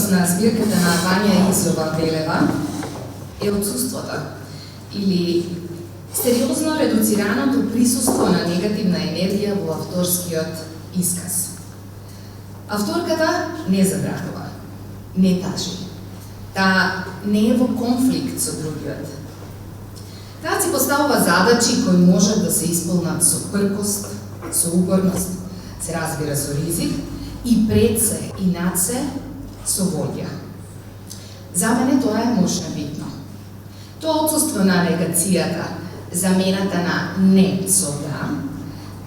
предност на збирката на Вања Изова Белева е отсуството или сериозно редуцираното присуство на негативна енергија во авторскиот исказ. Авторката не забранува, не тажи. Таа не е во конфликт со другиот. Таа си поставува задачи кои можат да се исполнат со пркост, со упорност, се разбира со ризик, и пред се и над се со волја. За мене тоа е мощно битно. Тоа отсуство на негацијата, замената на не со да,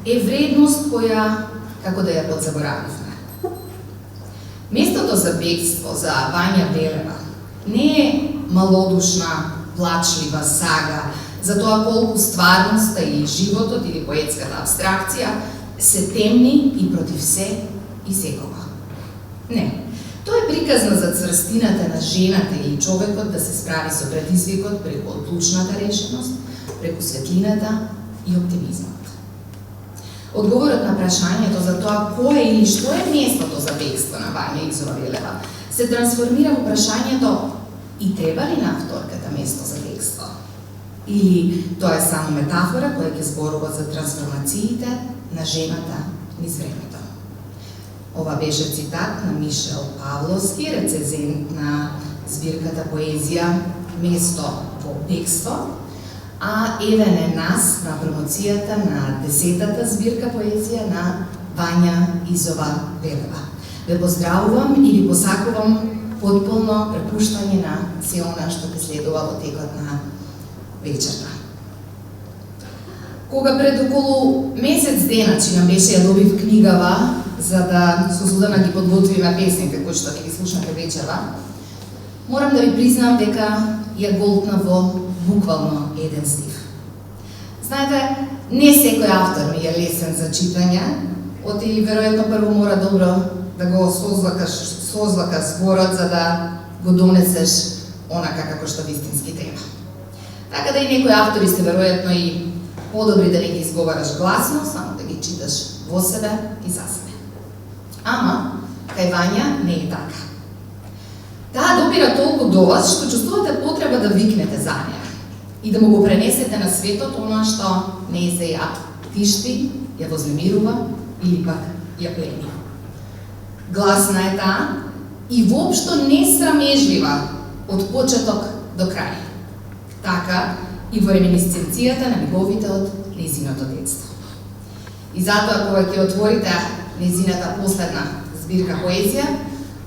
е вредност која, како да ја подзаборавивме. Местото за бегство за Вања Белева не е малодушна, плачлива сага за тоа колку стварноста или животот или поетската абстракција се темни и против се и секога. Не. Тоа е приказна за цврстината на жената или човекот да се справи со предизвикот преку одлучната решеност, преку светлината и оптимизмот. Одговорот на прашањето за тоа кој е или што е местото за бегство на Вања Изова Белева се трансформира во прашањето и треба ли на авторката место за бегство? Или тоа е само метафора која ќе зборува за трансформациите на жената низ времето. Ова беше цитат на Мишел Павловски, рецензент на збирката поезија Место во бегство, а еве не нас на промоцијата на 10-та збирка поезија на Вања Изова Белева. Ве поздравувам и ви посакувам потполно препуштање на се она што ќе следува во текот на вечерта. Кога пред околу месец дена, нам беше ја добив книгава, за да со Судана ги подготвиме песните кои што ќе ги слушнете вечерва, морам да ви признам дека ја голтна во буквално еден стих. Знаете, не секој автор ми е лесен за читање, оти веројатно прво мора добро да го созлакаш зборот за да го донесеш онака како што вистински треба. Така да и некои автори сте веројатно и подобри да не ги изговараш гласно, само да ги читаш во себе и за себе. Ама, кај Вања не е така. Таа допира толку до вас, што чувствувате потреба да викнете за неја и да му го пренесете на светот она што не се ја тишти, ја вознемирува или пак ја плени. Гласна е таа и воопшто не срамежлива од почеток до крај. Така и во реминисценцијата на миговите од нејзиното детство. И затоа кога ќе отворите нејзината последна збирка поезија,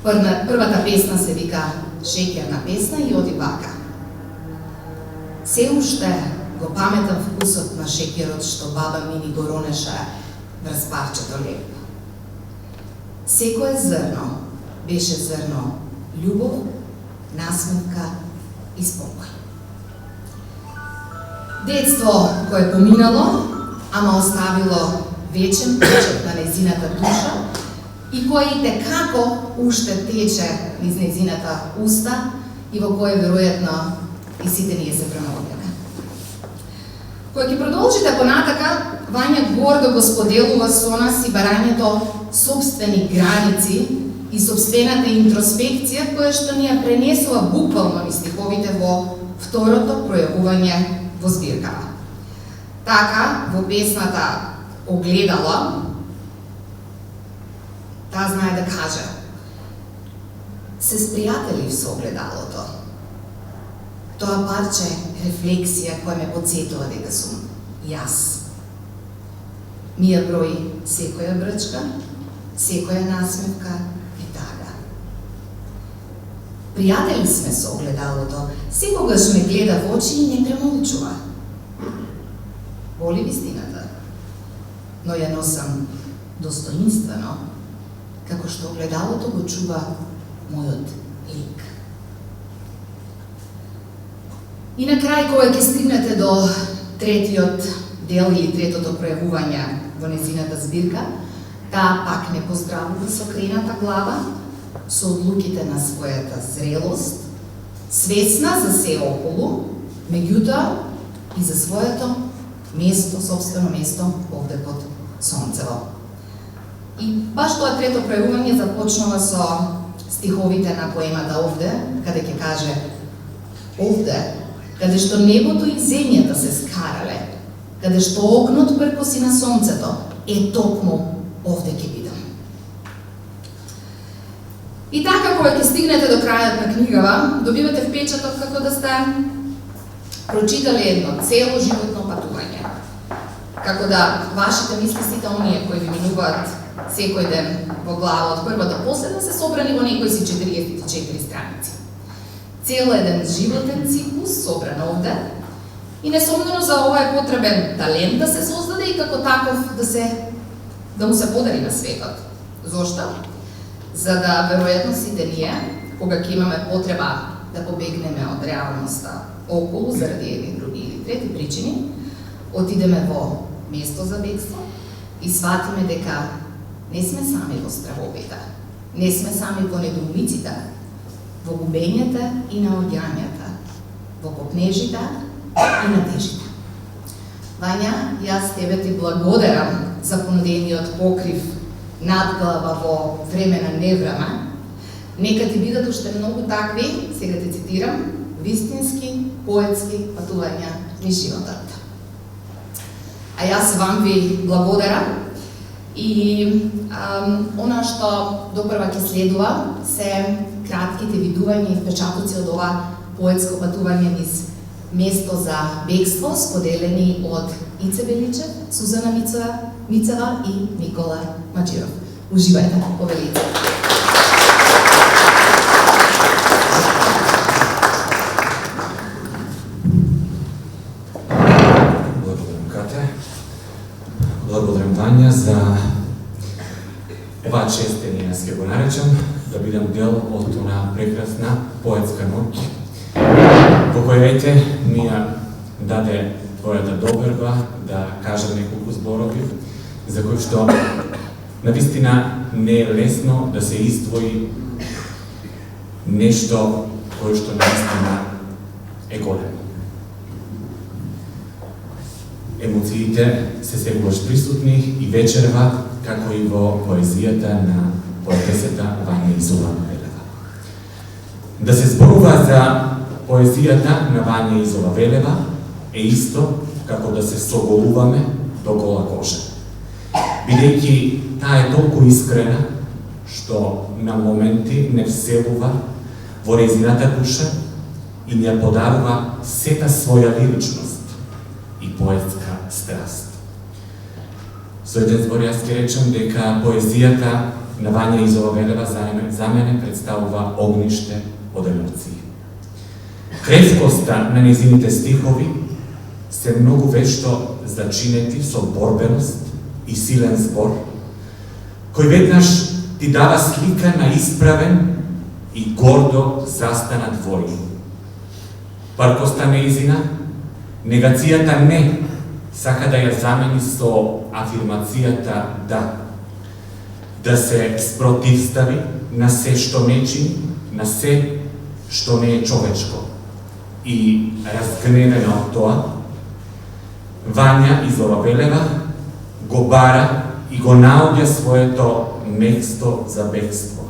првата песна се вика Шеќерна песна и оди вака. Се уште го паметам вкусот на шеќерот што баба ми ни го ронеше врз парчето леп. Секое зрно беше зрно љубов, насмевка и спокој. Детство кое поминало, ама оставило вечен почет на нејзината душа и кој и како уште тече низ нејзината уста и во кое веројатно и сите ние се промовиме. Кога ќе продолжите понатака, Вања гордо го споделува со нас и барањето собствени граници и собствената интроспекција која што ни ја пренесува буквално низ стиховите во второто пројавување во збиркава. Така, во песната Огледало, таа знае да каже: се спријателив со огледалото. Тоа парче рефлексија која ме подсетува дека сум јас. Ми ја брои секоја брчка, секоја насмевка и тага. Пријатели сме со огледалото, секогаш ме гледа во очи и не премолчува. Боли вистината, но ја носам достоинствено, како што огледалото го чува мојот лик. И на крај, кога ќе стигнете до третиот дел или третото пројавување во нејзината збирка, таа пак не поздравува со крената глава, со одлуките на својата зрелост, свесна за се околу, меѓутоа и за своето место, собствено место овде под сонцево. И баш тоа трето пројавување започнува со стиховите на поемата Овде, каде ќе каже: овде, каде што небото и земјата се скарале, каде што огнот прекоси на сонцето, токму овде ќе бидам. И така, кога ќе стигнете до крајот на книгава, добивате впечаток како да сте прочитали едно цело животно патување. Како да вашите мисли, сите оние кои ви минуваат секој ден во глава од прва до последна, се собрани во некои си 44 страници. Цел еден животен циклус собран овде, и несомнено за ова е потребен талент да се создаде и како таков да му се подари на светот. Зошто? За да веројатно сите ние, кога ќе имаме потреба да побегнеме од реалноста околу заради едни, други или трети причини, отидеме во место за бегство и сватиме дека не сме сами во стравовите, не сме сами во недоумиците, во губењата и наоѓањата, во копнежите и надежите. Вања, јас тебе ти благодарам за понудениот покрив надглава во време на невреме. Нека ти бидат уште многу такви, сега те цитирам, вистински, поетски патувања низ животот. А јас вам ви благодарам и она што допрва ќе следува се кратките видувања и впечатоци од ова поетско патување низ место за бегство, споделени од Ице Беличев, Сузана Мицева и Никола Маджиров. Уживајте, повелите! Благодарам, Кате. Благодарам, Вања, за оваа чест, јас ќе го наречам, да бидам дел од она прекрасна поетска ноќ, во која ми ја даде твојата доверба да кажам неколку зборови, за кои што навистина не е лесно да се издвои нешто кое што навистина е големо. Емоциите се сегуваш присутни и вечерва, како и во поезијата на поетесата Вања Изова Велева. Да се зборува за поезијата на Вања Изова Велева е исто како да се соголуваме до гола кожа. Бидејќи таа е толку искрена, што на моменти не вселува во резината душа и не подарува сета своја лиричност и поетска страст. Со еден збор јас ќе речем дека поезијата на Вања Изова Велева за мене представува огниште од емоции. Кревкоста на незините стихови се многу вешто зачинети со борбеност и силен збор, кој веднаш ти дава слика на исправен и гордо застанат воин. Паркоста неизина, негацијата не, сака да ја замени со афирмацијата да се спротивстави на се што не чини, на се што не е човечко. И разгневена од тоа, Вања Изова Велева го бара и го наоѓа своето место за бегство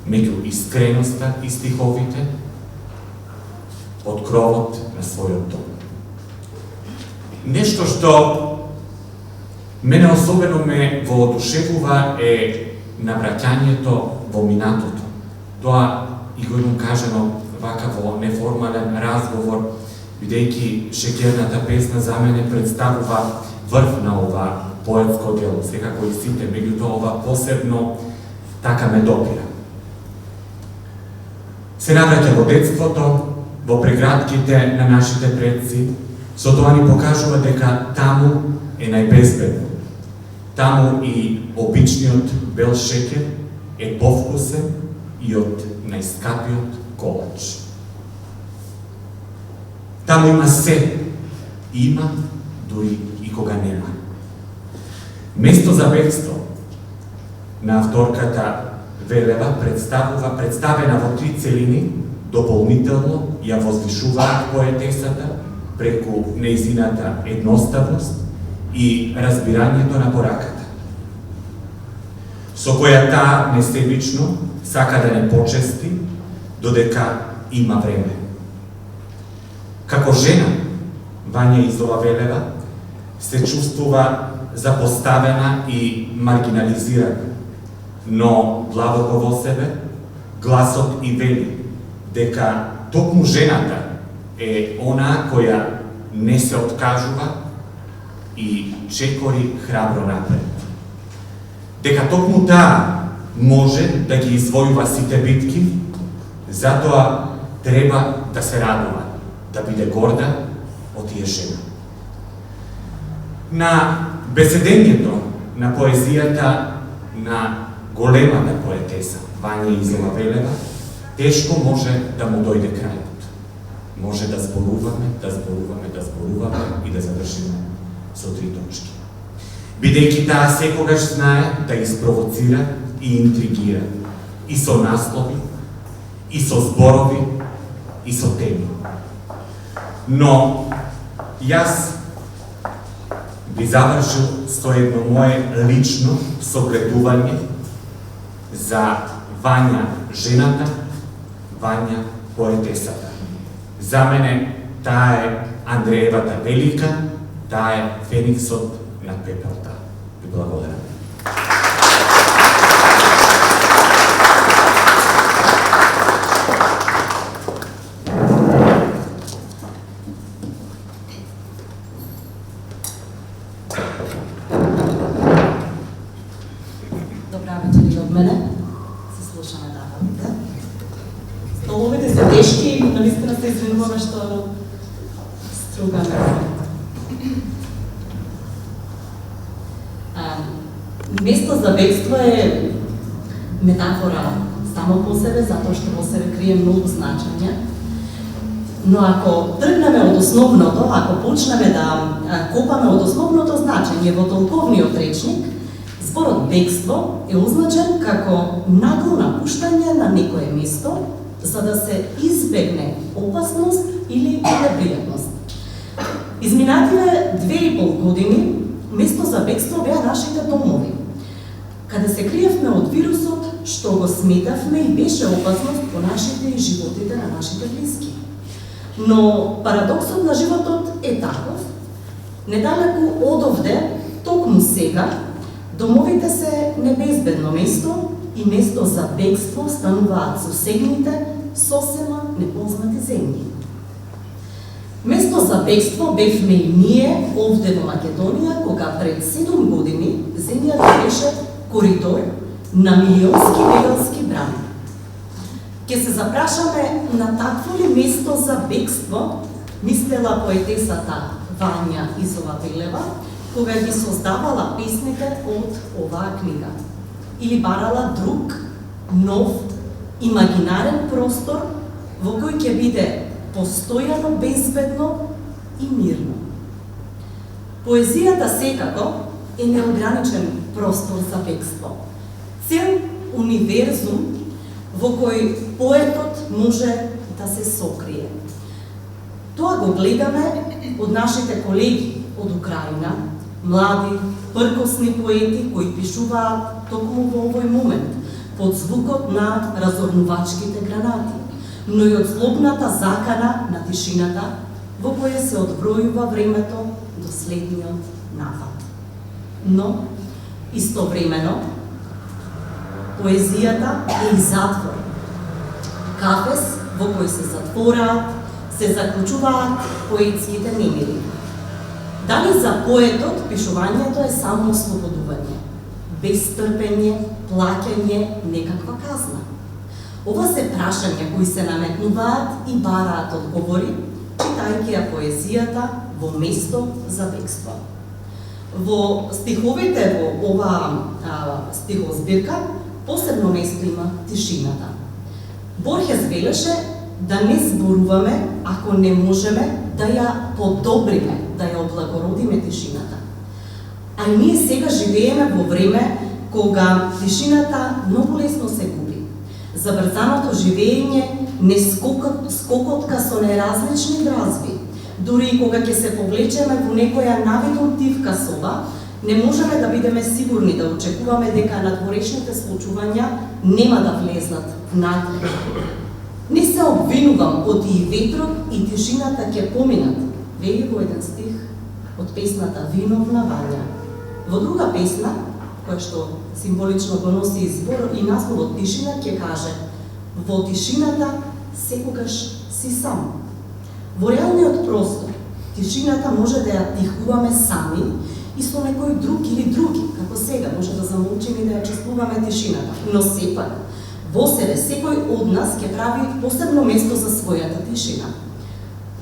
меѓу искреноста и стиховите од кровот на својот дом. Нешто што мене особено ме воодушевува е навраќањето во минатото. Тоа и го имам кажано вака во неформален разговор, бидејќи шеќерната песна за мене представува врв на ова поетско дело, секако и сите, меѓутоа ова посебно така ме допира. Се навраќа во детството, во прегратките на нашите предци, со тоа ни покажува дека таму е најбезбедно. Таму и обичниот бел шеќер е повкусен и од најскапиот колач. Таму има се, има дури и кога нема. Место за бегство на авторката Велева представена во три целини, дополнително ја возвишуваат поетесата преку нејзината едноставност и разбирањето на пораката. со која таа несебично сака да не почести, додека има време. Како жена, Вања Изова Велева се чувствува запоставена и маргинализирана, но длабоко во себе гласот и вели дека токму жената е она која не се откажува и чекори храбро напред. Дека токму таа може да ги извојува сите битки, затоа треба да се радува, да биде горда од тие жена. На беседењето на поезијата на големата поетеса Вања Изова Велева тешко може да му дојде крајот. Може да зборуваме и да завршиме со 3 точки. Бидејќи таа секогаш знае да испровоцира и интригира, и со наслови, и со зборови, и со теми. Но јас би завршил со едно мое лично согледување за Вања жената, Вања поетесата. За мене таа е Андреевата велика, таа е фениксот на пепелта. Ви благодарам. Добра вечер и од мене. Се слушаме давалите. Столовите се тешки и наистина се извинуваме што стругаме. Место за бегство е метафора само по себе, затоа што во себе крие многу значење. Но ако тргнеме од основното, ако почнеме да копаме од основното значење во толковниот речник, зборот бегство е означен како нагло напуштање на некое место за да се избегне опасност или непријатност. Изминативе 2,5 години место за бегство беа нашите домови, каде се криевме од вирусот што го сметавме и беше опасност по нашите и животите на нашите блиски. Но парадоксот на животот е таков. Недалеку од овде, токму сега, домовите се небезбедно место и место за бегство стануваат сосегните, сосема непознати земји. Место за бегство бевме и ние овде во Македонија, кога пред 7 години земјата беше коридор на милионски бегалски брани. Ке се запрашаме на такво ли место за бегство мислела поетесата Вања Изова Велева, кога ги создавала песните од оваа книга, или барала друг, нов, имагинарен простор во кој ќе биде постојано безбедно и мирно. Поезијата секако е неограничен простор за бегство, цел универзум во кој поетот може да се сокрие. Тоа го гледаме од нашите колеги од Украина, млади, пркосни поети кои пишуваат токму во овој момент, под звукот на разорнувачките гранати, но и од злобната закана на тишината, во која се одбројува времето до следниот напад. Но, истовремено, поезијата е и затвор. Кафес во кој се затвораат, се заклучуваат поетските немири. Дали за поетот пишувањето е само ослободување, без трпење, плаќање, некаква казна? Ова се прашања кои се наметнуваат и бараат одговори, читајќи ја поезијата во место за бегство. Во стиховите во оваа стихозбирка посебно место има тишината. Борхес велеше да не зборуваме ако не можеме да ја подобриме, да ја облагородиме тишината. А и ние сега живееме во време кога тишината многу лесно се губи. Забрзаното живење не скокотка со неразлични дразби. Дури и кога ќе се повлечеме во некоја навидом тивка соба, Не можеме да бидеме сигурни да очекуваме дека надворешните случувања нема да влезнат внатре. Не се обвинувам, оти и ветрот и тишината ќе поминат, вели во еден стих од песната Виновна Вања. Во друга песна, која што символично го носи и збор и насловот Тишина, ќе каже: во тишината секогаш си сам. Во реалниот простор, тишината може да ја тихуваме сами и со некој друг или други, како сега може да замолчиме и да ја чувствуваме тишината. Но сепак, во себе секој од нас ќе прави посебно место за својата тишина.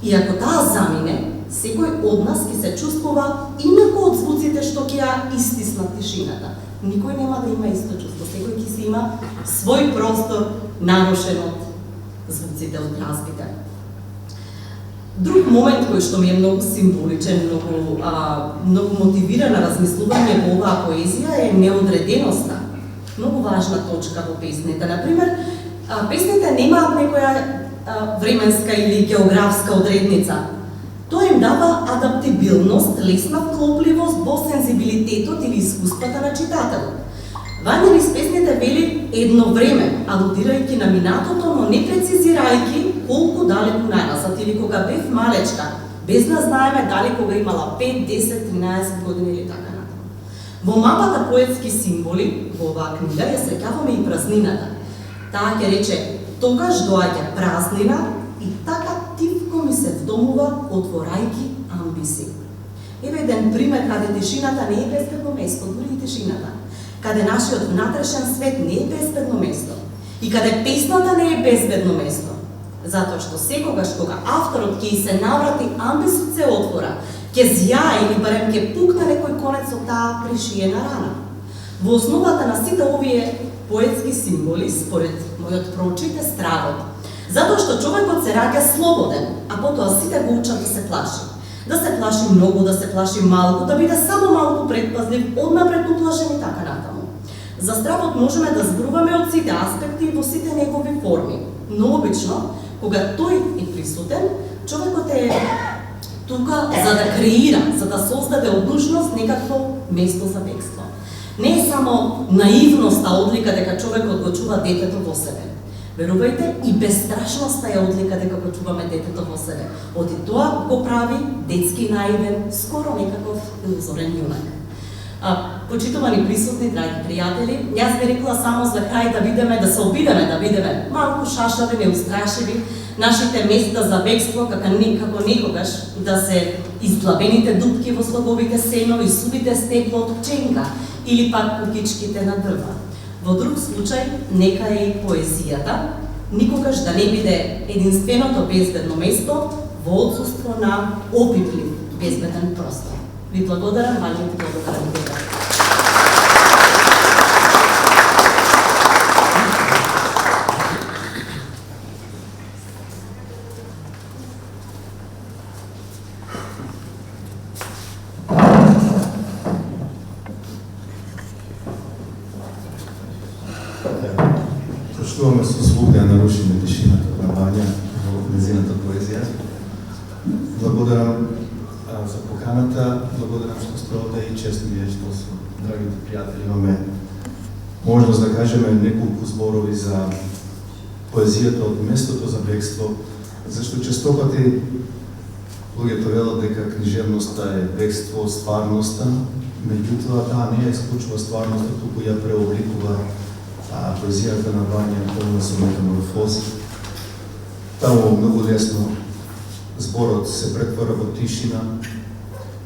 И ако таа замине, секој од нас ќе се чувствува инако од звуците што ќе ја истиснат тишината. Никој нема да има исто чувство, секој ќе си има свој простор нарушен од звуците од разбите. Друг момент кој што ми е многу символичен, многу мотивира на размислување во оваа поезија е неодреденоста. Многу важна точка во песните. Например, песните немаат некоја временска или географска одредница. Тоа им дава адаптибилност, лесна вклопливост во сензибилитетот или искуствата на читателот. Вања низ песните вели едно време, алудирајќи на минатото, но не прецизирајќи колку далеку најназад или кога бев малечка, без да знаеме дали кога имала 5, 10, 13 години или така натаму. Во мапата поетски символи во оваа книга ја среќаваме и празнината. Таа ќе рече: тогаш доаѓа празнина и така тивко ми се вдомува, отворајќи амбиси. Еве еден пример каде тишината не е безбедно место, дури и тишината. Каде нашиот внатрешен свет не е безбедно место и каде песната не е безбедно место. Затоа што секогаш кога авторот ќе се наврати, амбисот се отвора, ќе зјае или барем ќе пукне некој конец од таа пришиена рана. Во основата на сите овие поетски символи, според мојот прочит, е стравот. Затоа што човекот се раѓа слободен, а потоа сите го учат да се плаши. Да се плаши многу, да се плаши малку, да биде само малку предпазлив, однапред уплашен и така натаму. За стравот можеме да зборуваме од сите аспекти и во сите негови форми, но обично, кога тој е присутен, човекот е тука за да креира, за да создаде од нушност некакво место за бегство. Не е само наивноста одлика дека човекот го чува детето во себе. Верувајте, и безстрашноста е одлика дека го чуваме детето во себе. Оти тоа го прави детски наивен, скоро некаков илузорен јунак. Почитувани присутни, драги пријатели, јас би рекла само за крај да бидеме, да се обидеме да бидеме малку шашави, неустрашиви, нашите места за бегство, како некогаш да се издлабените дупки во слабовите сенови, сувите стекло од пченка или пак кукичките на дрва. Во друг случај, нека е и поезијата, никогаш да не биде единственото безбедно место во отсуство на опиплив безбеден простор. Ви благодарам, Вања, ви благодарам и тебе. Почнуваме со звук да нарушиме тишината на Вања во незината поезија. Благодарам за поканата, благодарам што сте овде и чест ми е што со драгите пријатели имаме можност да кажеме неколку зборови за поезијата од местото за бегство, зашто честопати луѓето велат дека книжевноста е бегство од стварноста, меѓутоа таа не е исклучува стварноста, туку ја преобликува поезијата на Вања полна со метаморфози. Таму многу лесно зборот се претвара во тишина,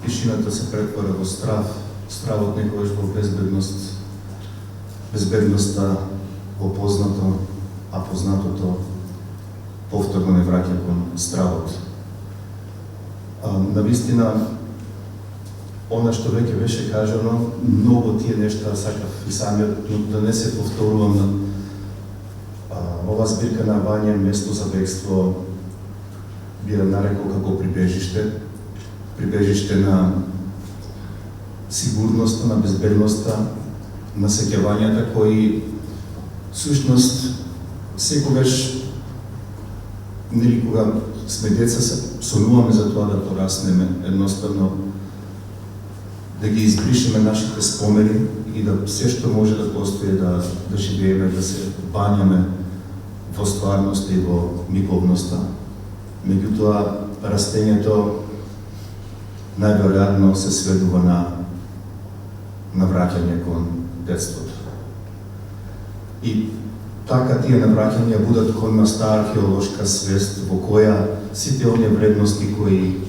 тишината се претвара во страв, стравот некогаш во безбедност, безбедноста во познато, а познатото повторно не враќа кон стравот. Навистина, она што веќе беше кажано, многу тие нешта сакав и самиот да не се повторувам на ова збирка на Вања место за бегство би ја нарекол како прибежиште, прибежиште на сигурноста, на безбедноста, на сеќавањата кои всушност секогаш нели кога сме деца се сонуваме за тоа да пораснеме, едноставно да ги избришеме нашите спомени и да се што може да постои да живееме, да се бањаме во стварноста и во миговноста. Меѓутоа, растењето најверојатно се сведува на враќање кон детството. И така тие навраќања будат кон нас таа археолошка свест во која сите оние вредности кои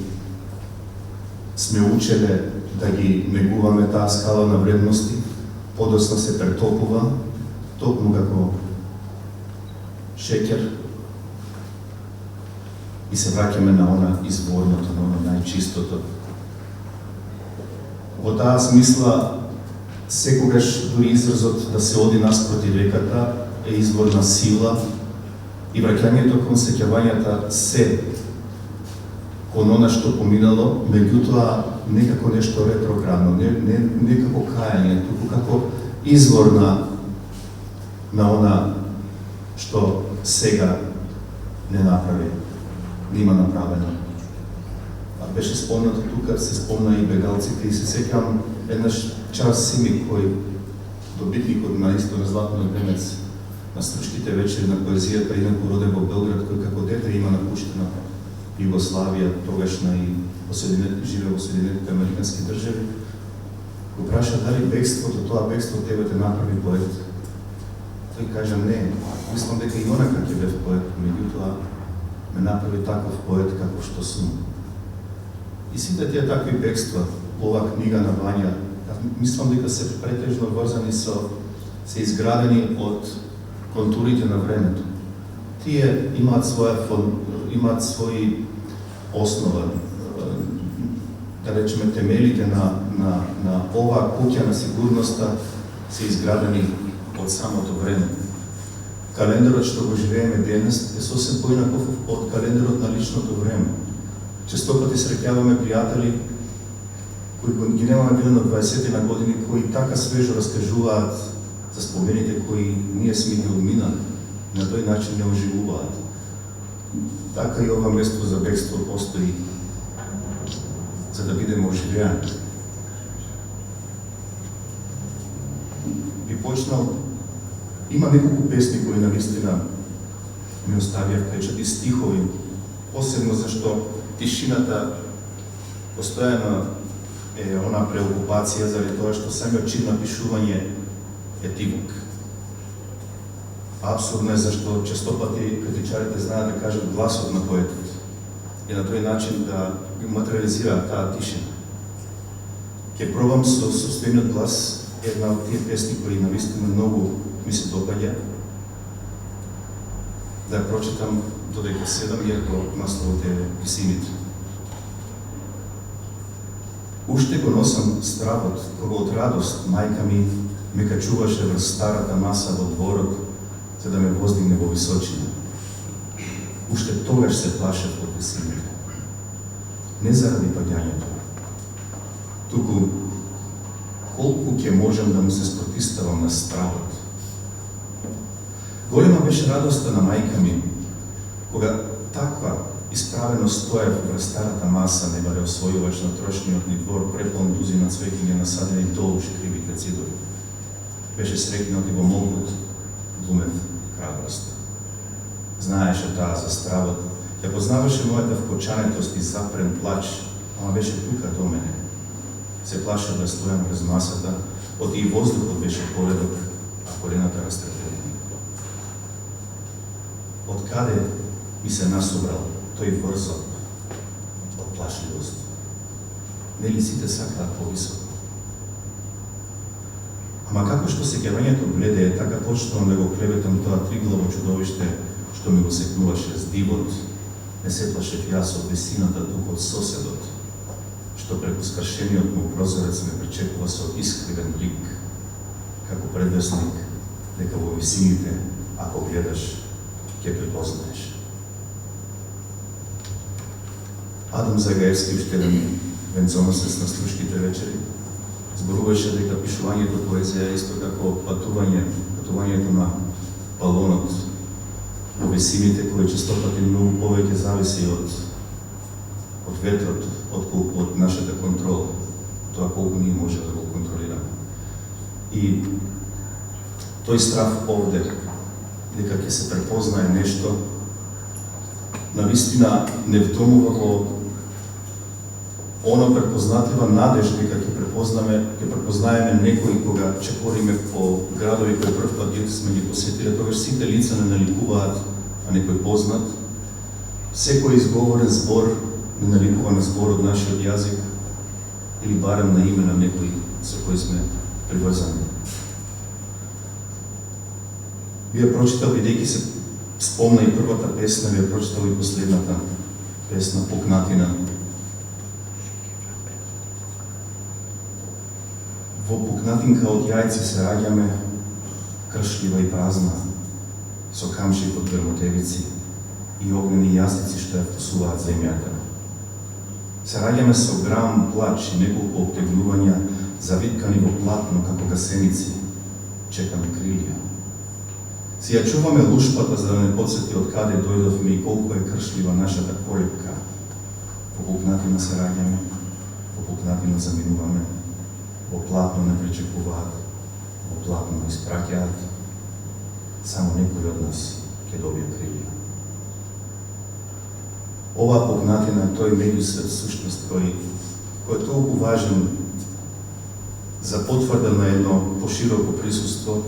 сме учеле да ги негуваме таа скала на вредности, подоцна се претопува токму како шеќер и се враќаме на она изворното, на она најчистото. Во таа смисла, секогаш дури изразот да се оди наспроти реката е извор на сила и враќањето кон сеќавањата се кон она што поминало, меѓутоа не како нешто ретроградно, не како кајање, туку како извор на она што сега не направи, не има направено. Беше спомнато тука, се спомна и бегалците и се сеќам еднаш Чарлс Симик, кој добитникот на исто на Златниот венец на Стручките вечери на поезијата, инаку роден во Белград, кој како дете има напуштена Југославија, тогашна и живе во Соединетите Американски држави, го праша дали бегството, тоа бегство тебе те направи поет. Тој кажа не, мислам дека и онака ќе бев поет, меѓутоа ме направи таков поет како што сум. И сите тие такви бегства, ова книга на Вања, мислам дека се претежно врзани се изградени од контурите на времето. Тие имаат своји основа, да речеме темелите на оваа куќа на сигурноста се изградени од самото време. Календарот што го живееме денес е сосем поинаков од календарот на личното време. Често пати среќаваме пријатели кои ги немаме било на 20 на години, кои така свежо раскажуваат за спомените кои ние сме ги одминали, на тој начин не оживуваат. Така и ова место за бегство постои за да бидеме оживеани. Би почнал, има неколку песни кои навистина ми оставија впечат и стихови, посебно зашто тишината постојано е она преокупација заради тоа што самиот чин на пишување е тивок. Абсурдно е зашто често пати критичарите знаат да кажат гласот на поетот и на тој начин да ги материализираат таа тишина. Ке пробам со собствениот глас една од тие песни кои навистина многу ми се допаѓа да ја прочитам додека седам, иако насловот е писимите. Уште го носам стравот, кога од радост мајка ми ме качуваше врз старата маса во дворот, за да ме воздигне во височина. Уште тогаш се плашев од висините. Не заради паѓањето, туку колку ќе можам да му се спротиставам на стравот. Голема беше радоста на мајка ми, кога таква исправено стоев врз старата маса, не баре освојуваш на трошниот ни двор преполн дузина цвеќиња насадени долуж кривите цидови. Беше срекнат и во молкот глумев храброст. Знаеше таа за стравот, ја познаваше мојата вкочанетост и запрен плач, ама беше тука до мене. Се плашав да стојам врз масата, од и воздухот беше поледок, а колената растрепелени. Од каде ми се насобрал тој врзот од плашливост? Нели сите сакаат повисоко? Ама како што сеќавањето гледе е, така почнувам да го клеветам тоа триглаво чудовиште што ми го секнуваше с дивот. Не се плашев јас од висината, туку од соседот, што преку скршениот му прозорец ме причекува со искривен лик, како предвесник дека во висините, ако гледаш, ќе припознаеш. Адам Загаевски, уште еден венцоносец на Стручките вечери, зборуваше дека пишувањето поезија е исто како патувањето на балонот во висините, кој често пати многу повеќе зависи од ветрот, отколку од нашата контрола. тоа колку ние може да го контролираме. И тој страв овде, дека ќе се препознае нешто, навистина не втомува во оно препознатлива надеж дека ќе препознаеме некој кога чекориме по градови кои прв пат сме ги посетиле, тогаш сите лица не наликуваат на некој познат. Секој изговорен збор не наликува на збор од нашиот јазик или барем на име на некој со кој сме приврзани. Вие прочитал, бидејќи се спомна и првата песна, вие прочитал и последната песна, Пукнатина. Во пукнатинка од јајци се раѓаме, кршлива и празна, со камшик од грмотевици и огнени јазици што ја вкусуваат земјата. Се раѓаме со грам плач и неколку обтегнувања, завиткани во платно како гасеници, чекаме крилја. Си ја чуваме лушпата за да не подсети од каде дојдовме и колку е кршлива нашата колепка. Во пукнатина се раѓаме, во пукнатина заминуваме, во платно не пречекуваат, во платно не испраќаат, само некој од нас ќе добие крилја. Ова пукнатина е тој меѓусвет сушност кој е толку важен за потврда на едно пошироко присуство.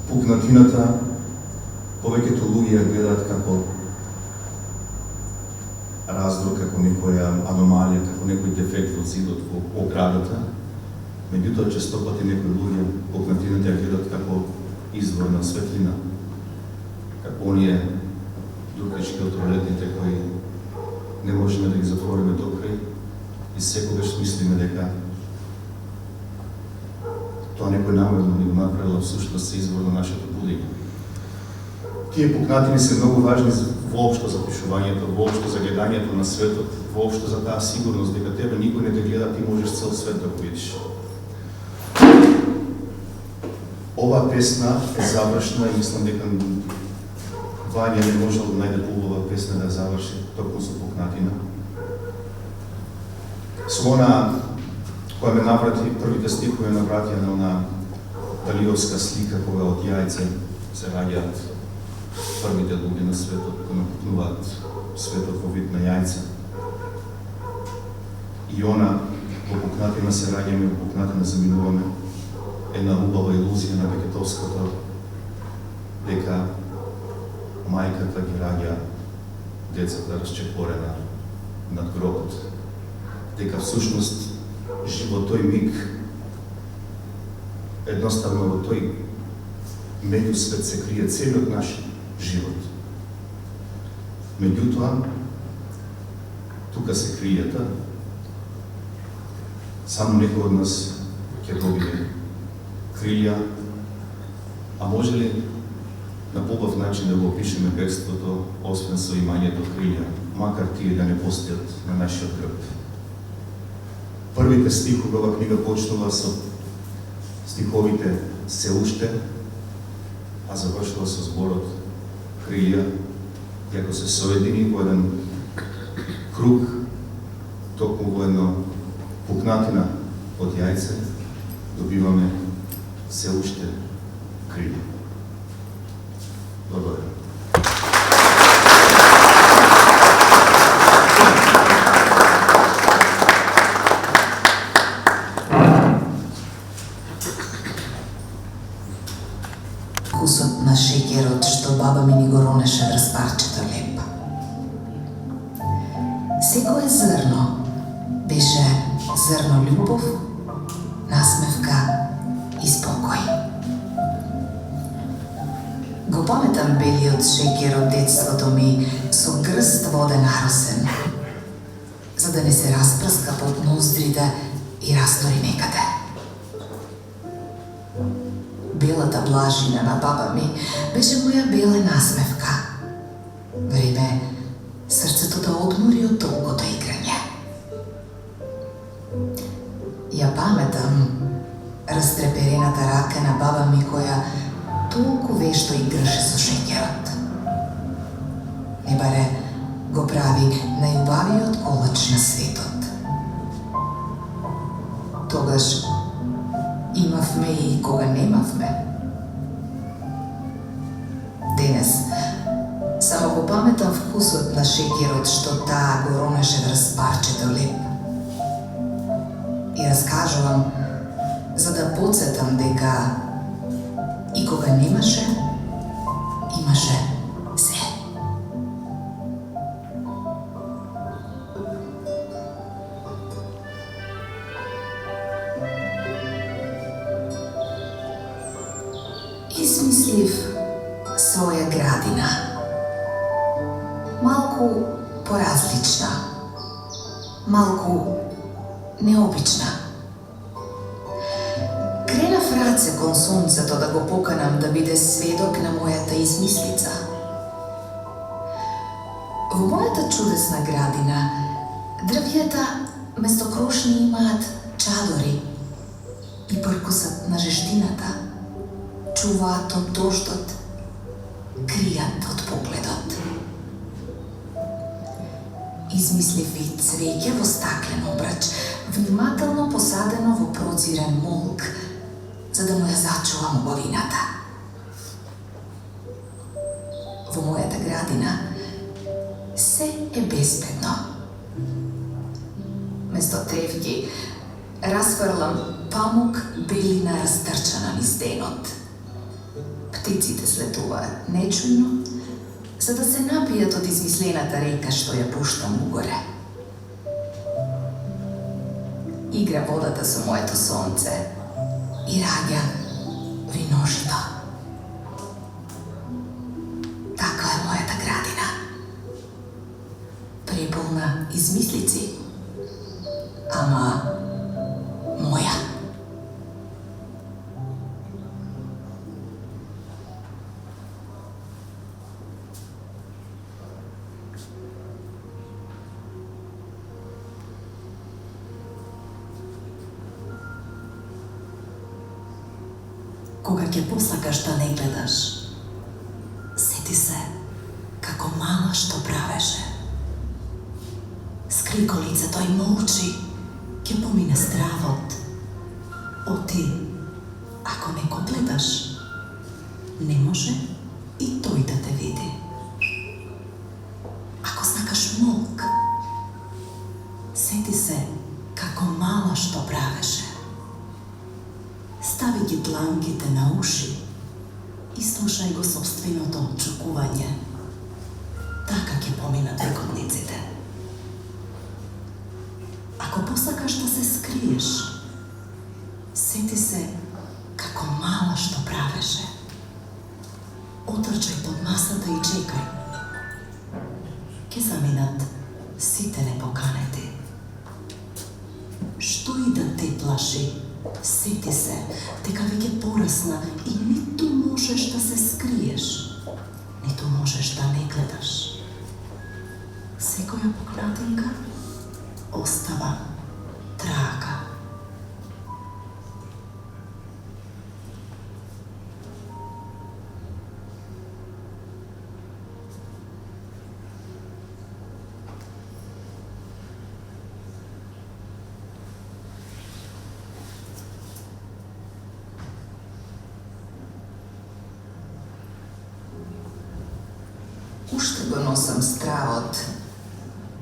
Пукнатината повеќето луѓе ја гледаат како раздор, како некоја аномалија, како некој дефект во зидот, во оградата. Меѓутоа, често пати некои луѓе пукнатината ја гледаат како извор на светлина, како оние дупечки од ролетните кои не можеме да ги затвориме до крај и секогаш мислиме дека тоа некој намерно ни го направил всушност се извор на нашето будење. Тие пукнатини се многу важни воопшто за пишувањето, воопшто за гледањето на светот, воопшто за таа сигурност дека тебе никој не те гледа, ти можеш цел свет да го видиш. Ова песна е завршна и мислам дека Вања не можел да најде убава песна да заврши токму со пукнатина. Со она која ме наврати првите стихови навратија на она далиовска слика кога од јајце се раѓаат првите луѓе на светот, кои напукнуваат светот во вид на јајце. И она во пукнатина се раѓаме, во пукнатина заминуваме, една убава илузија на Бекетовското, дека мајката ги раѓа децата расчепорена над гробот, дека всушност во тој миг, едноставно во тој меѓусвет се крие целиот наш живот. Меѓутоа, тука се кријата, само некој од нас ќе добие крилја, а може ли на побав начин да го опишеме бегството, освен со имањето крилја, макар тие да не постојат на нашиот грб. Првите стихови ова книга почнува со стиховите "се уште", а завршува со зборот крилја, и ако се соедини во еден круг, токму во едно пукнатина од јајце, добиваме се уште крилја. Благодарам. Вкусот на шеќерот што баба ми ни го ронеше врз парчето леп. Секое зрно беше зрно љубов, насмевка и спокој. Го паметам белиот шеќер од детството ми со грст воден аросен, за да не се распрска под ноздрите и растори некаде. Белата блажина на баба ми беше моја бела насмевка. Време срцето да одмори од долгото играње. Ја паметам растреперената рака на баба ми која толку вешто играше со шеќерот. Не баре го прави најубавиот колач на светот. Тогаш имавме и кога немавме. Денес само го паметам вкусот на шеќерот што таа го ронеше врз парчето леп. И раскажувам за да подсетам дека и кога немаше, имаше се. Измислив своја градина. Малку поразлична. Малку необична. Кренав раце кон сонцето да го поканам да биде сведок на мојата измислица. Во мојата чудесна градина, дрвјата место крошни имаат чадори и пркусот на жештината чуваат од дождот, кријат од погледот. Измислив вид цвеќе во стаклен обрач, внимателно посадено во прозирен молк, за да му ја зачувам убавината. Во мојата градина се е безбедно. Место тревки расфрлам памук белина растрчана низ денот. Птиците слетуваат нечујно, за да се напијат од измислената река што ја пуштам угоре. Игра водата со моето сонце и раѓа виношито. Така е мојата градина. Преполна измислици, ама моја. Кога ќе посакаш да не гледаш, сети се како мала што правеше. Скри колицето и молчи, ќе помине стравот. Оти, ако не го гледаш, не може и тој да те види. Ако сакаш молк, сети се како мала што правеше. Стави ги дланките на уши и слушај го собственото очекување. Така ќе поминат векотниците. Ако посакаш да се скриеш, сети се како мала што правеше. Отрчај под масата и чекај. Ке заминат сите непоканети. Што и да те плаши, сети се дека веќе порасна и ниту можеш да се скриеш, ниту можеш да не гледаш. Секоја поглединка остава трага. Уште го носам стравот,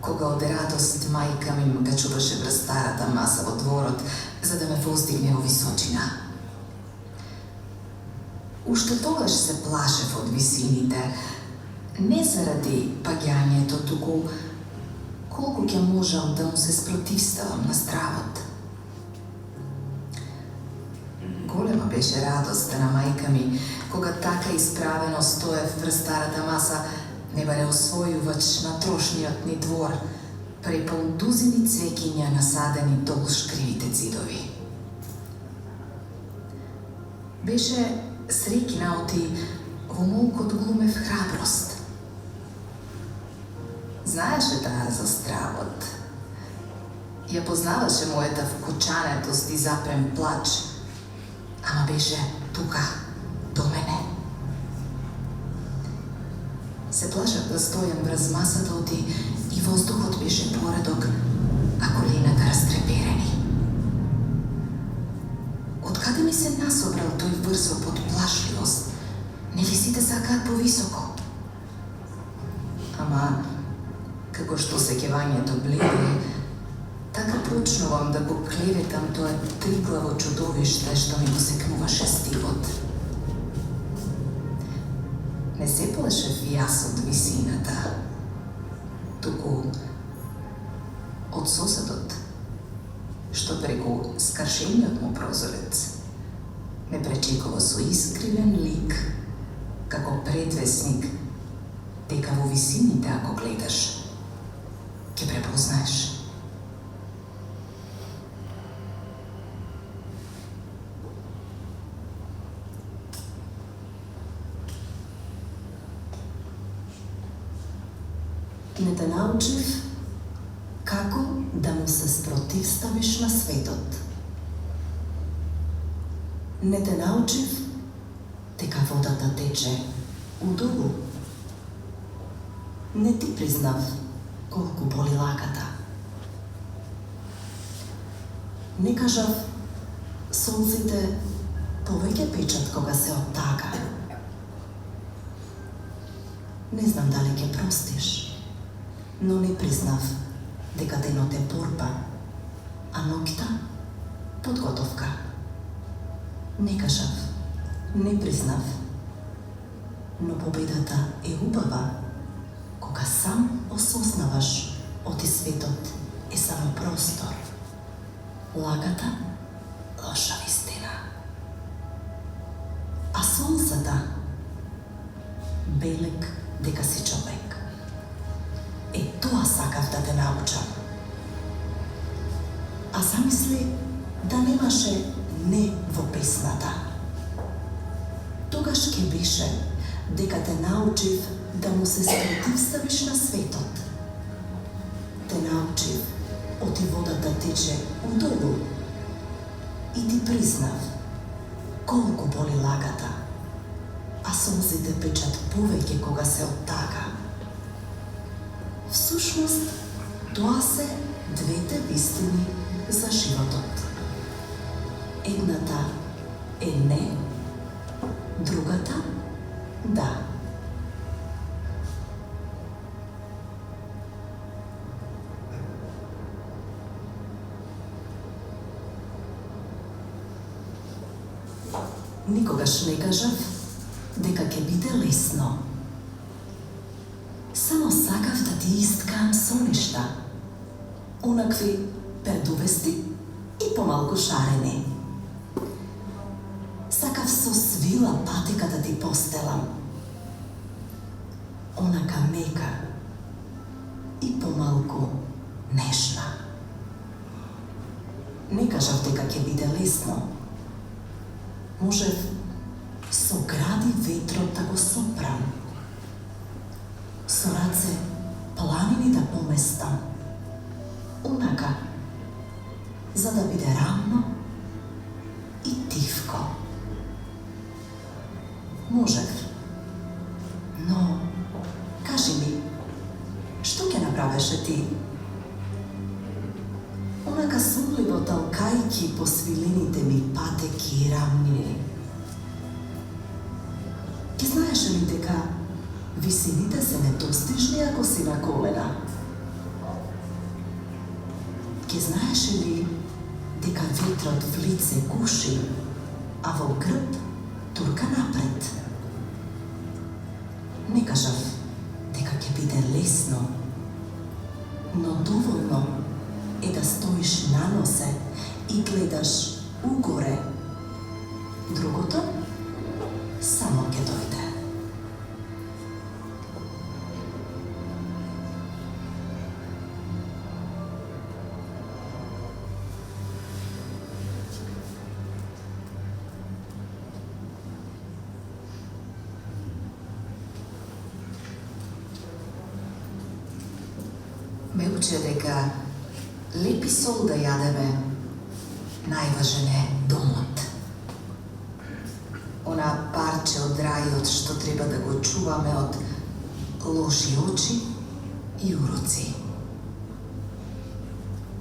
кога од радост мајка ми ме качуваше врз старата маса во дворот, за да ме воздигне во височина. Уште тогаш се плашев од висините, не заради паѓањето, туку колку ќе можам да му се спротивставам на стравот. Голема беше радоста на мајка ми, кога така исправено стоев врз старата маса, не баре освојувач на трошниот ни двор, препон дузини цвеќиња насадени долж кривите ѕидови. Беше среќна оти во молкот глумев храброст. Знаеше таа за стравот. Ја познаваше мојата вкучанетост и запрем плач, ама беше тука, до мене. Се плашав да стојам врз масата оти и воздухот беше поредок, а колената растреперени. се насобрал тој врсоп од плашливост? Нели сите сакаат повисоко? Ама, како што сеќавањето бледи, така почнувам да го клеветам тоа триглаво чудовиште што ми го секнуваше стивот. Не се плашев јас од висината, туку од соседот, што преку скршениот му прозорец ме пречекува со искривен лик, како предвесник дека во висините ако гледаш, ќе препознаеш. Не те научив како да му се спротивставиш на светот. Не те научив дека водата тече удолу. Не ти признав колку боли лагата. Не кажав солзите повеќе печат кога се оттага. Не знам дали ќе простиш, но не признав дека денот е борба, а ноќта подготовка. Не кажав, не признав, но победата е убава кога сам осознаваш оти светот е само простор. Лагата лоша вистина. А солзата белег дека си човек. Е тоа сакав да те научам. А замисли да немаше не во песната. Тогаш ќе беше дека те научив да му се спротивставиш на светот. Те научив оти водата тече удолу и ти признав колку боли лагата, а солзите печат повеќе кога се оттага. Всушност, тоа се двете вистини за животот. Едната е не, другата да. Никогаш не кажав дека ќе биде лесно. Само сакав да ти искам сонешта, онакви пердувести и помалку шарени. Сакав со свила патека да ти постелам, онака мека и помалку нежна. Не кажав дека ќе биде лесно. Можев со гради ветрот да го сопрам, со раце планини да поместам, онака, за да биде рамно и тивко. Можев, но кажи ми, што ќе направеше ти? Онака сумливо талкајки по свилените ми патеки и рамнини. Ке знаеше ли дека висините се недостижни ако си на колена? Ке знаеше ли дека ветрот в лице гуши, а во грб турка напред? Не кажав дека ќе биде лесно, но доволно е да стоиш на носе и гледаш угоре. Другото само ќе дојде. Ме уче дека лепи сол да јадеме, најважен е домот. Она парче од рајот што треба да го чуваме од лоши очи и уроци.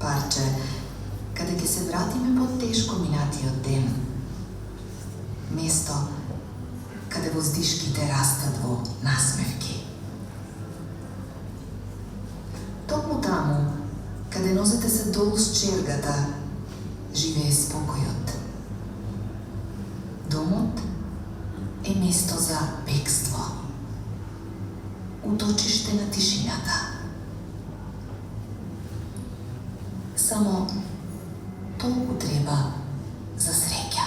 Парче каде ќе се вратиме по тешко минатиот ден, место каде воздишките растат во насмевки. Токму таму, каде нозете се долу с чергата, живее спокојот. Домот е место за бегство, уточиште на тишината. Само толку треба за среќа.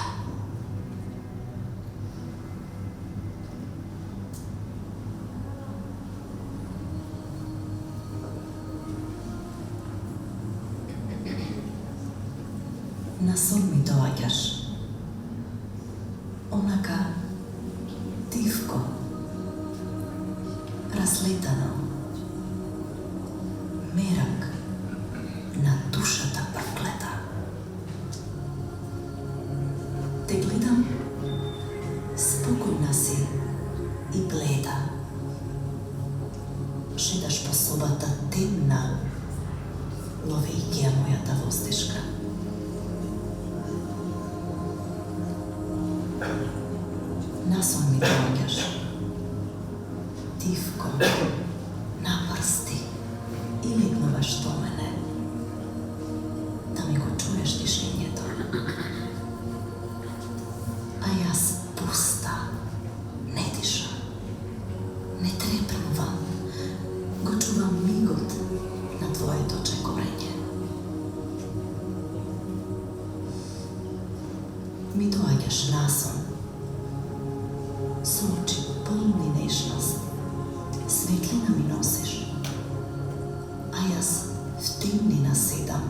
На сон ми доаѓаш, онака тивко, разлетано, мерак на душата проклета. Те гледам, спокојна си и бледа. Шедаш по собата темна, ловејќи ја мојата воздишка. Насон ми доаѓаш, тивко, напрсти и легнуваш до мене, да ми го чуеш дишењето. А јас пуста, не дишам, не трепнувам, го чувам мигот на твоето чекорење. Ми доаѓаш насон, со очи полни нежност, светлина ми носиш, а јас в темнина седам,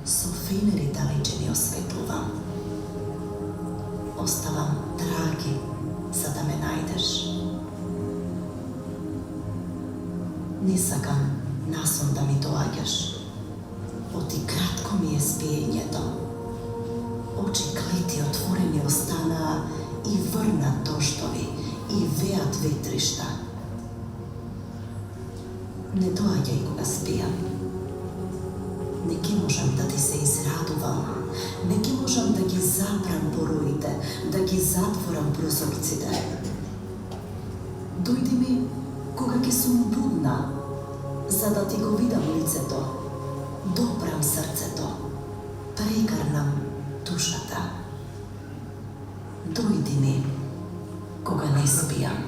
со фенери далечени осветлувам. Оставам траги, за да ме најдеш. Не сакам насон да ми доаѓаш, оти кратко ми е спиењето. Очи клети отворени останаа и врнат доштови, и веат ветришта. Не доаѓај кога спијам. Не ки можам да ти се израдувам, не ки можам да ги запрам пороите, да ги затворам прозорците. Дојди ми кога ќе сум будна, за да ти го видам лицето, допрам срцето, прекарнам душата. Дојди ми кога не спијам.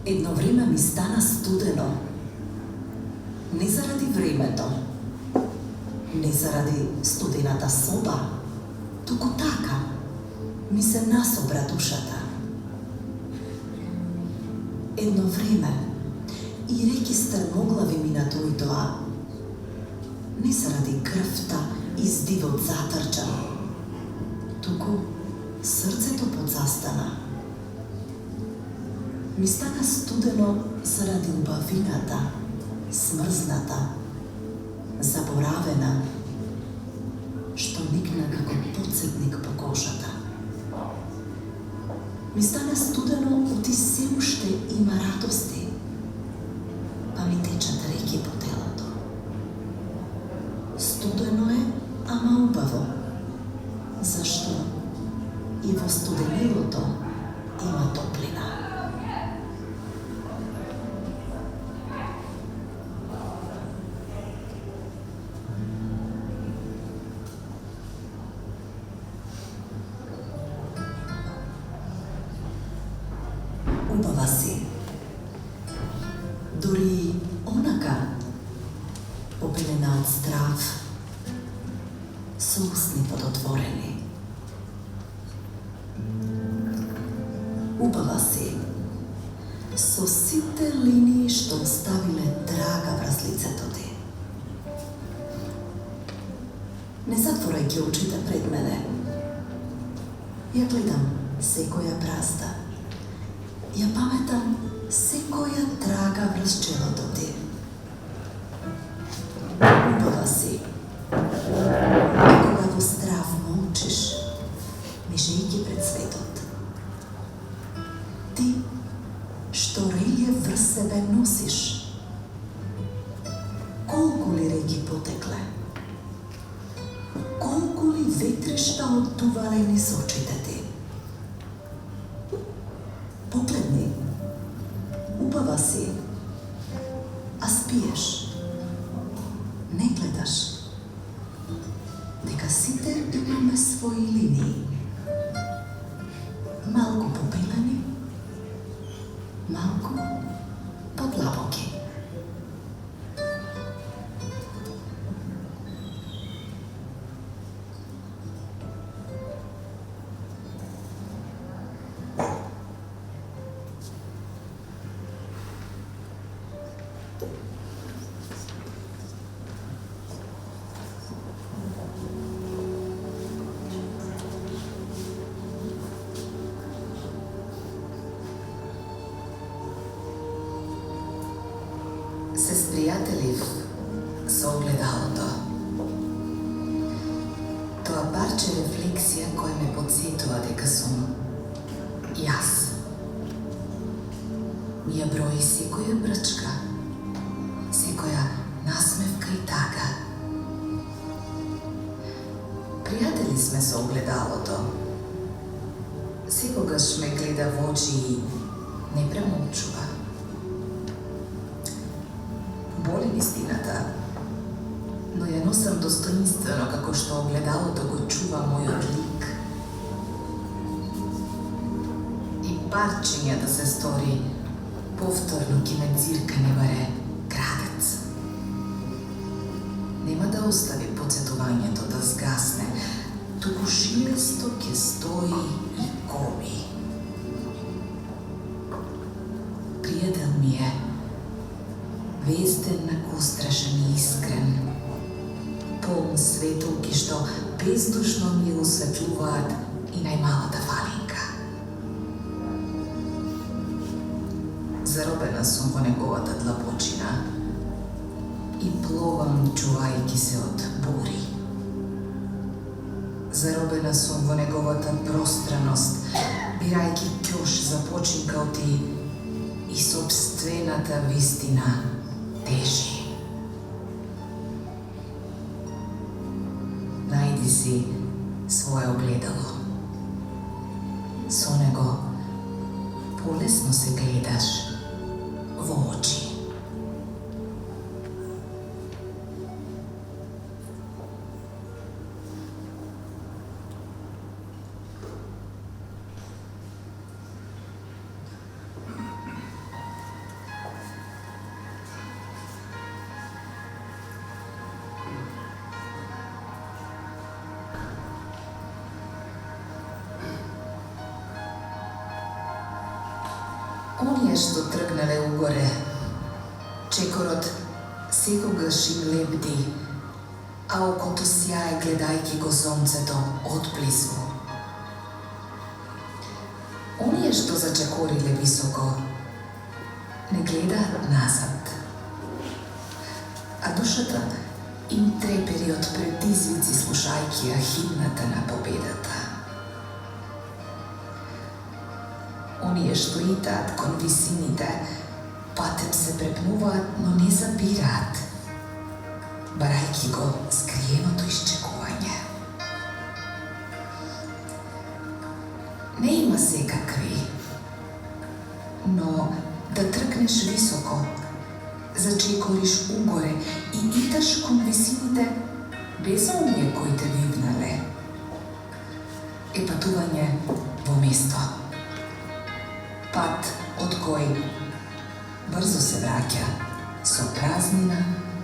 Едно време ми стана студено. Не заради времето, не заради студената соба, туку така ми се насобра душата. Едно време и реки стрмоглави ми надојдоа, не заради крвта и здивот затрчан, туку срцето подзастана. Ми стана студено заради убавината, смрзната, заборавена, што никна како подсетник по кожата. Ми стана студено оти се уште има радости, па ми течат реки по телото. Студено е, ама убаво, зашто и во студенилото има топлина. Убава си. Дори онака, опелена од здрав, со усни подотворени. Убава си, со сите линии што оставиле трага врз лицето ти. Не затворај ги очите пред мене. Ја гледам секоја бразда. Ја паметам секоја трага врз челото ти. Убава си. И кога во здрав молчиш, мишејќи пред светот, ти Колку ли реки потекле? Колку ли ветришта оттувалени со очите ти? Погледни. Убава си. А спиеш. Не гледаш. Дека сите имаме свои линии. Малку побелени, малку подлабоки. Се спријателив со огледалото. Тоа парче рефлексија кој ме подсетува дека сум јас. Ми ја брои секоја брчка, секоја насмевка и тага. Пријатели сме со огледалото. Секогаш ме гледа во очи и не премолчува. Боли вистината, но ја носам достоинствено како што огледалото го чува мојот лик. И парчиња да се стори, повторно ќе ме ѕирка небаре крадец. Нема да остави подсетувањето да згасне, туку шилесто ќе стои и коби. Пријател ми е, везден, устрашен и искрен, полн светолки што бездушно ми осветлуваат и најмалата фалинка. Заробена сум во неговата длабочина и пловам чувајќи се од бури. Заробена сум во неговата пространост, бирајќи ќош за починкал ти и собствената вистина тежи. Најди си свое огледало. Со него полесно се гледаш во очи. Оние што тргнале угоре, чекорот секогаш им лебди, а окото сјае гледајќи го сонцето отблизу. Оние што зачекориле високо, не гледаат назад, а душата им трепери од предизвици слушајќи ја химната на победата. Оние што итаат кон висините, патем се препнуваат, но не забираат, барајќи го скриеното исчекување. Не има секакви, но да тркнеш високо, зачекориш угоре и иташ кон висините без оние кои те вивнале, е патување во место. Пат од кој брзо се враќа со празнина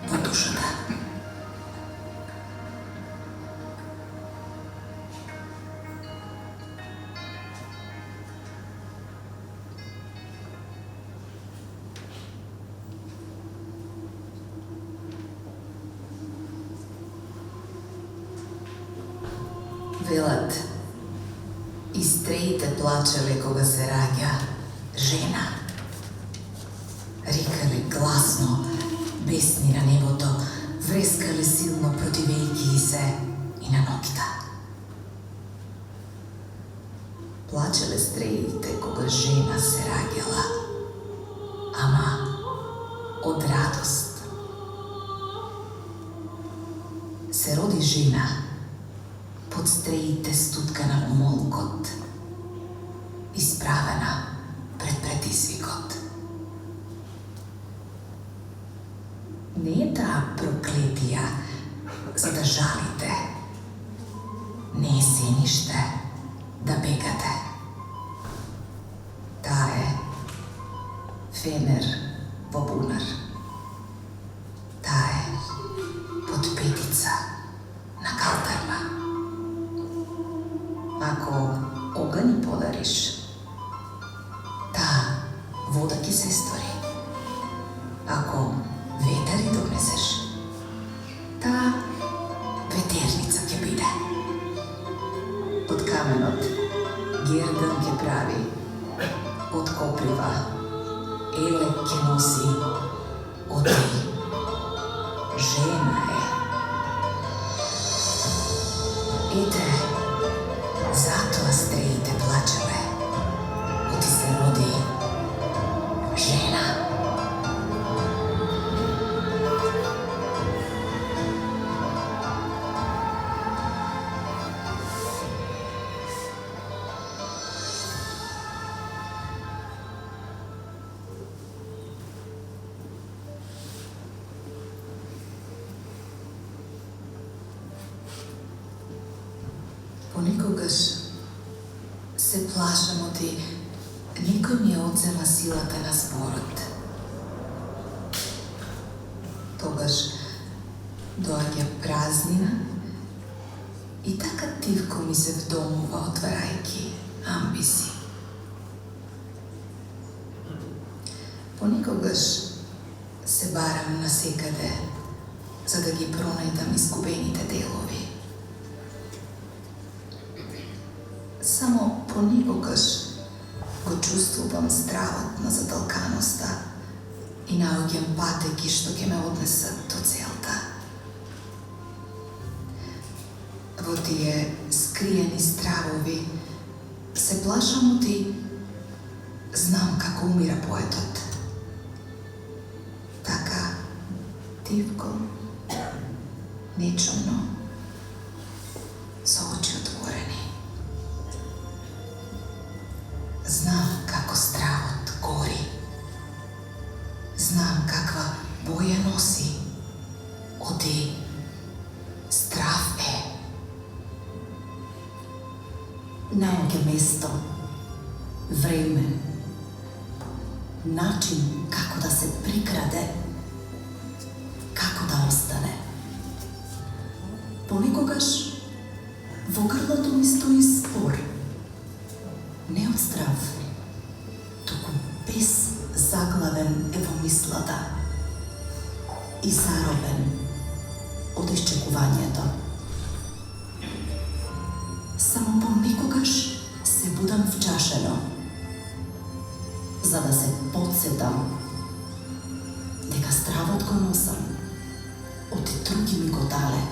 во душата. Велат, и стреите плачеле кога се раѓа жена. Рикале гласно, бесни на небото, врескале силно противејќи се и на ноќта. Плачеле стреите кога жена се раѓала, ама од радост. се роди жена, под стреите стуткана во молкот, исправена пред предизвикот. Не е таа проклетија за да жалите, не е сениште да бегате. Таа е фенер во бунар. Таа е под петица на калтарма. Ако оган подариш, таа вода ќе се створи. Ако ветер донесеш, таа ветерница ќе биде. Од каменот гердан ќе прави, од коприва елек ќе носи, оти жена е. Ете, затоа стреите плачеле, оти се роди жена. Понекогаш се плашам оти никој ми ја одзема силата на зборот. Тогаш доаѓа празнина и така тивко ми се вдомува отварајќи амбиси. Понекогаш се барам насекаде за да ги пронајдам изгубените делови. Само понекогаш го чувствувам стравот на задалканоста и наоѓам патеки што ќе ме однесат до целта. Во тие скриени стравови се плашам оти знам како умира поетот. Така, тивко, нечумно, со очи отворени. Знам како стравот гори. Знам каква боја носи. Оти страв е. Наоѓа место, време, начин како да се прикраде, како да остане. Понекогаш во грлото ми стои спор, не од страв, туку без заглавен е во мислата и заробен од исчекувањето. Само понекогаш се будам вчашено, за да се подсетам дека стравот го носам, оти други ми го дале,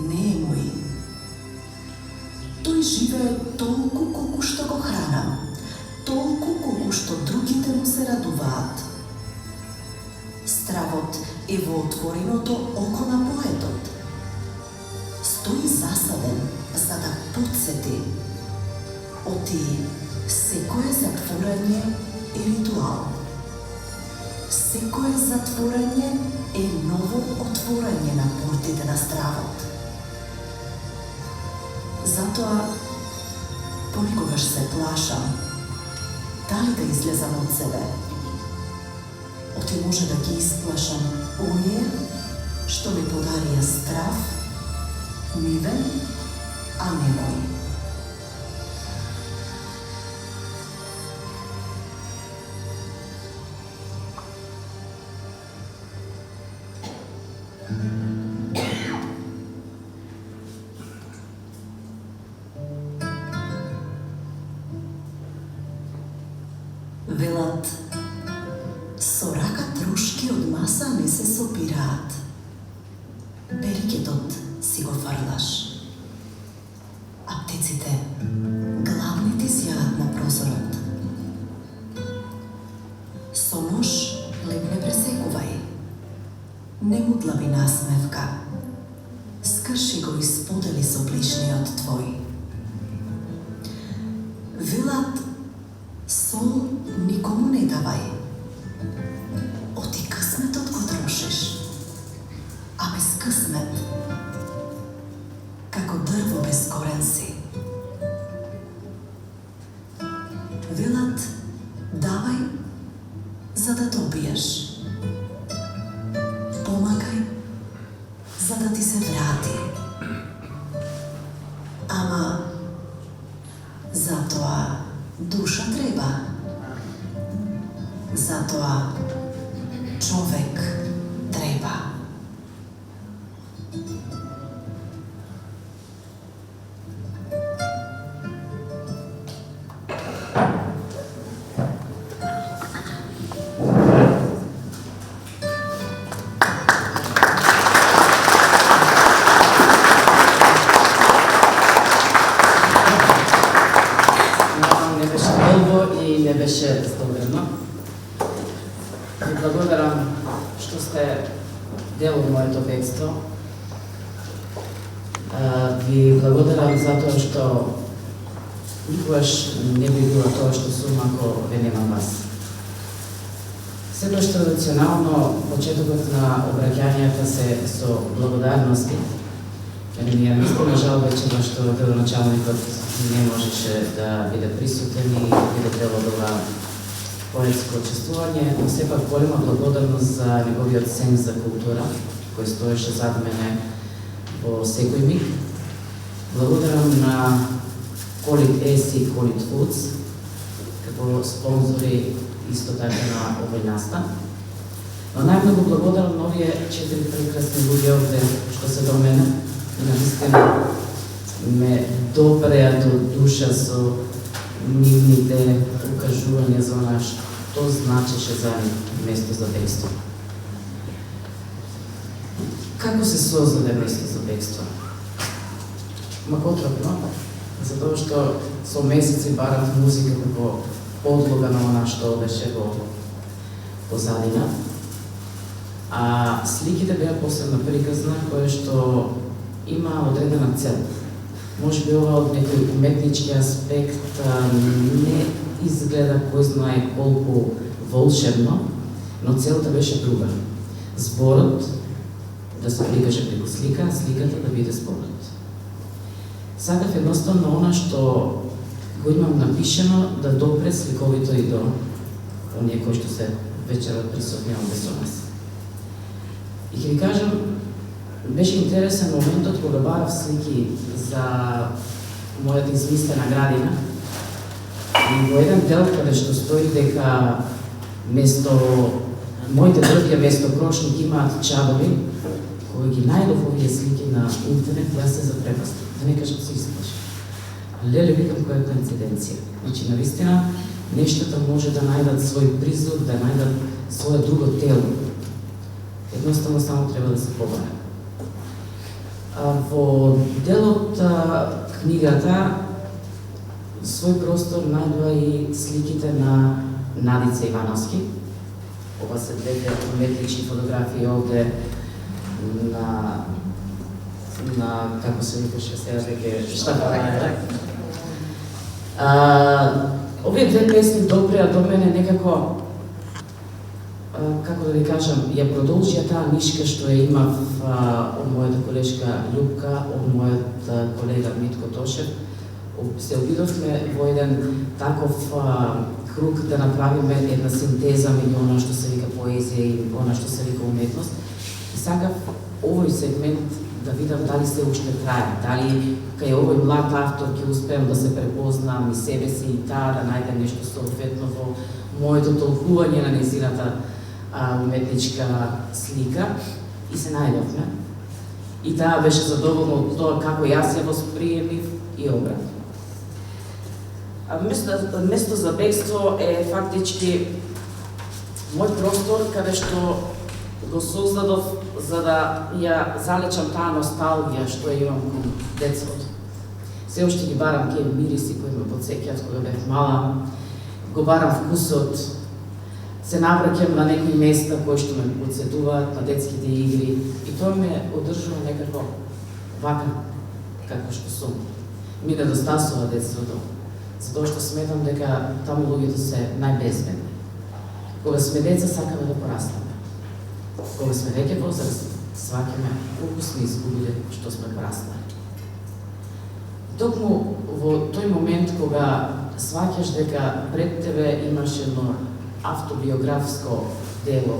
не е мој. Тој живее толку колку што го хранам, толку колку што другите му се радуваат. Стравот е во отвореното око на поетот. Стои засаден за да подсети. Оти секое затворање е ритуал. Секое затворање е ново отворање на портите на стравот. Затоа понекогаш се плашам дали да излезам од себе. Оти може да ги исплашам оние што ми подарија страв, нивен, а не мој. Велат, со рака трошки од маса не се сопираат. Берикетот си го фрлаш. А птиците гладни ти сјаат на прозорот. Со нож леп не пресекувај. Не мудлави насмевка. скрши го и сподели со ближниот твој. Велат, сол никому не давај. Оти късметот го трошиш, а без късмет, како дрво без корен си. Велат, давај за да добиеш. Помагај за да ти се врати. Ама затоа душа треба. Затоа човек треба. Ви благодарам што сте дел од моето бегство. Ви благодарам затоа што никогаш не би било тоа што сум ако ве немам вас. Секогаш традиционално почетокот на обраќањата се со благодарности. Мене ми е наистина жал вечера што градоначалникот не можеше да биде присутен и биде дел од ова поетско учествување, но сепак голема благодарност за неговиот сен за култура, кој стоеше зад мене во секој миг. Благодарам на Колит Ес и Колит Фудс, како спонзори исто така на овој настан. Но најмногу благодарам на овие 4 прекрасни луѓе овде што се до мене и наистина ме допреа до душа со нивните укажувања за она што значеше за нив место за бегство. Како се создаде место за бегство? Макотрапно, затоа што со месеци барав музика како подлога на она што беше во позадина, а сликите беа посебна приказна која што има одредена цел. Може би ова од некој уметнички аспект не изгледа кој знае колку волшебно, но целта беше друга. Зборот да се прикаже преку слика, сликата да биде зборот. Сакав едноставно она што го имам напишено да допре сликовито и до оние кои што се вечерот присутни овде со нас. И ќе ви кажам, беше интересен моментот кога барав слики за мојата измислена градина и во еден дел каде што стои дека место моите дрвја место крошник имаат чадови, кога ги најдов овие слики на интернет, јас се запрепастив, да не кажам се исплашив. Леле, викам која коинциденција. Значи, навистина, нештата може да најдат свој призор, да најдат своје друго тело. Едноставно само треба да се побара. Во делот книгата свој простор најдува и сликите на Надица Ивановски. Ова се двете уметнички фотографии овде на како се викаше сега веќе штафа. Овие две песни допреа до мене некако, како да ви кажам, ја продолжија таа нишка што ја имав од мојата колешка Љупка, од мојот колега Митко Тошев. Се обидовме во еден таков круг да направиме една синтеза меѓу она што се вика поезија и она што се вика уметност. И сакав овој сегмент да видам дали се уште трае, дали кај овој млад автор ќе успеам да се препознам и себе си и таа да најдем нешто соодветно во моето толкување на нејзината уметничка слика и се најдовме. И таа беше задоволна од тоа како јас ја восприемив и обратно. Место за бегство е фактички мој простор каде што го создадов за да ја залечам таа носталгија што ја имам кон детството. Се уште ги барам ке мириси кои ме потсеќаат кога бев мала, го барам вкусот, се навраќам на некои места кои што ме потсетуваат на детските игри и тоа ме одржува некако вака како што сум. Ми недостасува детството, затоа што сметам дека таму луѓето се најбезбедни. Кога сме деца сакаме да пораснеме. Кога сме веќе возрастни, сваќаме колку сме изгубили што сме пораснали. Токму во тој момент кога сваќаш дека пред тебе имаш едно автобиографско дело,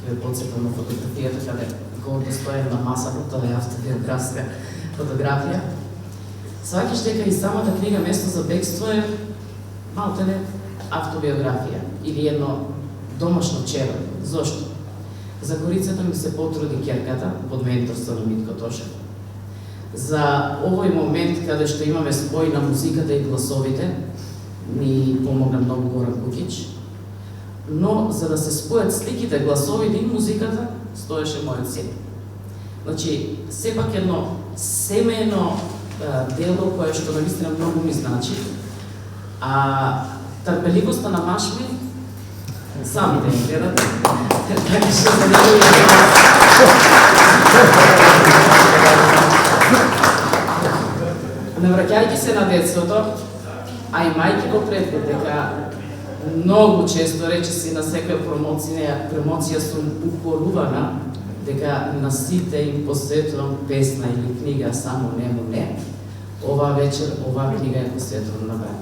ќе ве потсетам на фотографијата каде гордо стоев на масата, тоа е автобиографска фотографија. Сваќаш дека и самата книга Место за бегство е малтене автобиографија или едно домашно черо. Зошто? За корицата ми се потруди ќерката под менторство на Митко Тошев. За овој момент каде што имаме спој на музиката и гласовите, ни помогна многу Горан Кукич. Но за да се спојат сликите, гласовите и музиката, стоеше мојот син. Значи, сепак едно семејно дело кое што навистина многу ми значи, а трпеливоста на маш ми, сами да им гледате, така што се не враќајќи се на детството, а имајќи го предвид дека многу често речиси на секоја промоција сум укорувана дека на сите им посветувам песна или книга само нему не. Ова вечер оваа книга е посветувана на мене.